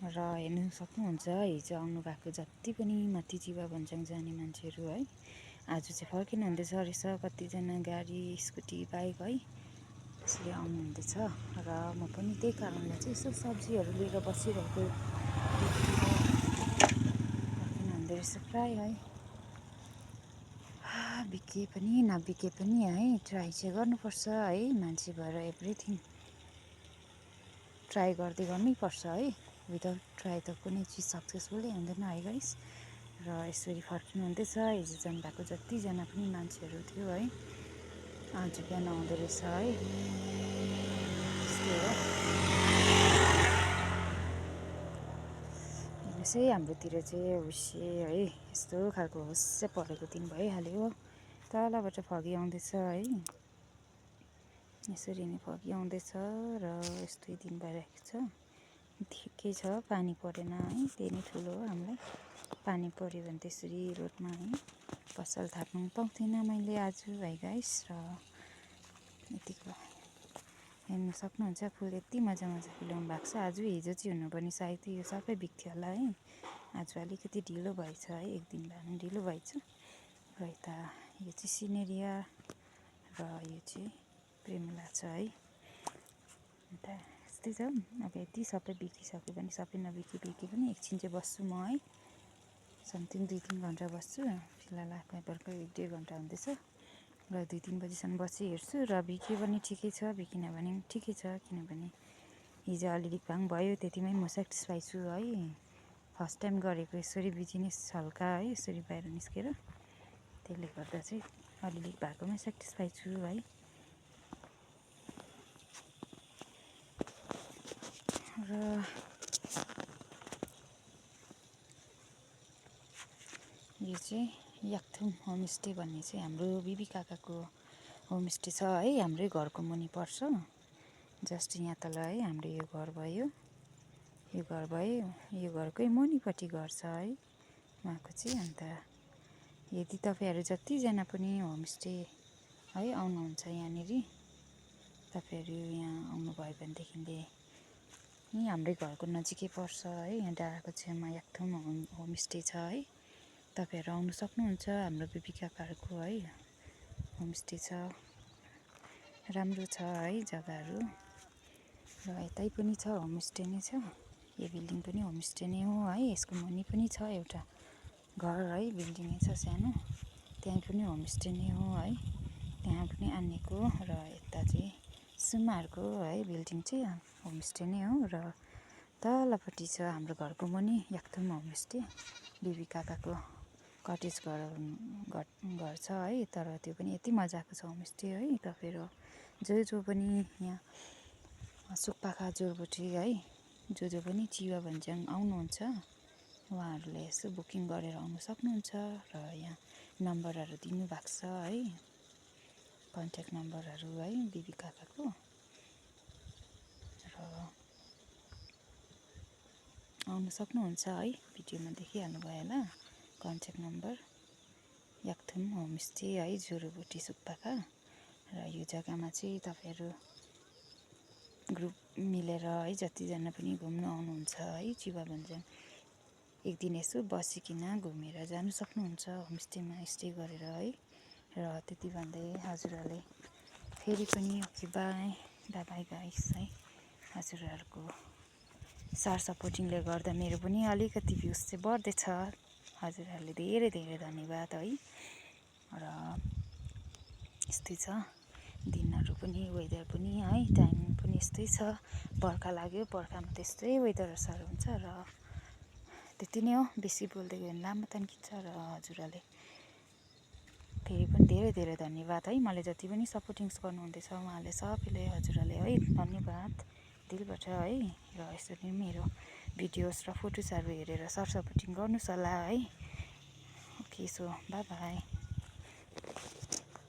र हेर्नु सक्नुहुन्छ हिजो आउनु भएको जति पनि माथि चिबा भन्ज्याङ जाने मान्छेहरू है आज चाहिँ फर्किनु हुँदैछ रहेछ। कतिजना गाडी स्कुटी बाइक है त्यसरी आउनु हुँदैछ र म पनि त्यही कारणले चाहिँ यसो सब्जीहरू लिएर बसिरहेको फर्किनु हुँदो रहेछ प्राय है। बिके पनि नबिके पनि है ट्राई चाहिँ गर्नुपर्छ है। मान्छे भएर एभ्रिथिङ ट्राई गर्दै गर्नैपर्छ है। विदाउट ट्राई त कुनै चिज सक्सेसफुलै हुँदैन है गाइस। र यसरी फर्किनु हुँदैछ। हिजो जानुभएको जतिजना पनि मान्छेहरू थियो है आज बिहान आउँदो रहेछ है। त्यस्तै हो। हेर्नुहोस् है हाम्रोतिर चाहिँ हुस्से है यस्तो खालको हुस्से परेको दिन भइहाल्यो। तलबाट फगी आउँदैछ है। यसरी नै फगी आउँदैछ र यस्तै दिन भइरहेको छ। ठिकै छ पानी परेन है त्यही नै ठुलो हो हामीलाई। पानी पऱ्यो भने त्यसरी रोडमा है पसल थाप्नु पाउँथिनँ मैले आज है गाइस। र यतिको हेर्नु सक्नुहुन्छ फुल यति मजा ल्याउनु भएको छ। आज हिजो चाहिँ हुनुपर्ने सायद यो सबै बिग्थ्यो होला है। आज अलिकति ढिलो भएछ है। एक दिन भए पनि ढिलो भएछ। र यता यो चाहिँ सिनेरिया र यो चाहिँ प्रेमिला छ है। अन्त यस्तै छ। अब यति सबै बिकिसक्यो भने सबै नबिकी पनि एकछिन चाहिँ बस्छु म है। समथिङ 2-3 घन्टा बस्छु। फिलहाल आएको भर्खर 1-1.5 घन्टा हुँदैछ। र 2-3 बजीसम्म बसी हेर्छु र बिक्यो भने ठिकै छ बिकिन भने ठिकै छ। किनभने हिजो अलिअलि भाङ भयो त्यतिमै म सेटिस्फाई छु है। फर्स्ट टाइम गरेको यसरी बिजनेस हल्का है यसरी बाहिर निस्केर त्यसले गर्दा चाहिँ अलिअलि भएकोमै सेटिस्फाई छु है। र यो चाहिँ याकथुम होमस्टे भन्ने चाहिँ हाम्रो बिबी काकाको होमस्टे छ है। हाम्रै घरको मुनि पर्छ। जस्ट यहाँ तल है हाम्रो यो घर भयो। यो घर भयो यो घरकै मुनिपट्टि घर छ है उहाँको चाहिँ। अन्त यदि तपाईँहरू जतिजना पनि होमस्टे है आउनुहुन्छ यहाँनिर तपाईँहरू यहाँ आउनुभयो भनेदेखिले यहीँ हाम्रै घरको नजिकै पर्छ है। यहाँ डाँडाको छेउमा याकथुम होमस्टे छ है। तपाईँहरू आउनु सक्नुहुन्छ। हाम्रो बिबी काकाहरूको है होमस्टे छ। राम्रो छ है जग्गाहरू। र यतै पनि छ होमस्टे नै छ। यो बिल्डिङ पनि होमस्टे नै हो है। यसको मुनि पनि छ एउटा घर है बिल्डिङै छ सानो। त्यहाँ पनि होमस्टे नै हो है। त्यहाँ पनि आनेको र यता चाहिँ सुमाहरूको है बिल्डिङ चाहिँ होमस्टे नै हो। र तलपट्टि छ हाम्रो घरको मुनि याकथुम होमस्टे। बिबी काकाको कटेज घर छ है। तर त्यो पनि यति मजाको छ होमस्टे है। तपाईँहरू जो पनि यहाँ सुकपाखा जोरबोटी है जो पनि चिबा भन्ज्याङ आउनुहुन्छ उहाँहरूले यसो बुकिङ गरेर आउनु सक्नुहुन्छ। र यहाँ नम्बरहरू दिनुभएको छ है कन्ट्याक्ट नम्बरहरू है बिबी काकाको। र आउनु सक्नुहुन्छ है। भिडियोमा देखिहाल्नुभयो होला कन्ट्याक्ट नम्बर याकथुम होमस्टे है जोरबोटी सुकपाखा। र यो जग्गामा चाहिँ तपाईँहरू ग्रुप मिलेर है जतिजना पनि घुम्नु आउनुहुन्छ है चिबा भन्ज्याङ एक दिन यसो बसिकन घुमेर जानु सक्नुहुन्छ होमस्टेमा स्टे गरेर है। र त्यति भन्दै हजुरहरूले फेरि पनि ओके बाई गाइस है। हजुरहरूको सार सपोर्टिङले गर्दा मेरो पनि अलिकति भ्युज चाहिँ बढ्दैछ। हजुरहरूले धेरै धेरै धन्यवाद है। र यस्तै छ दिनहरू पनि वेदर पनि है टाइम पनि यस्तै छ। बर्खा लाग्यो बर्खामा त्यस्तै वेदर साह्रो हुन्छ। र त्यति नै हो। बेसी बोल्दै गयो भने लामो तन्किन्छ। र हजुरहरूले फेरि पनि धेरै धेरै धन्यवाद है। मलाई जति पनि सपोर्टिङ्स गर्नुहुँदैछ उहाँहरूले सबैले हजुरहरूले है धन्यवाद दिलबाट है। र यसरी मेरो भिडियोज र फोटोजहरू हेरेर सर सपोर्टिङ गर्नुहोस् होला है। Okay so by.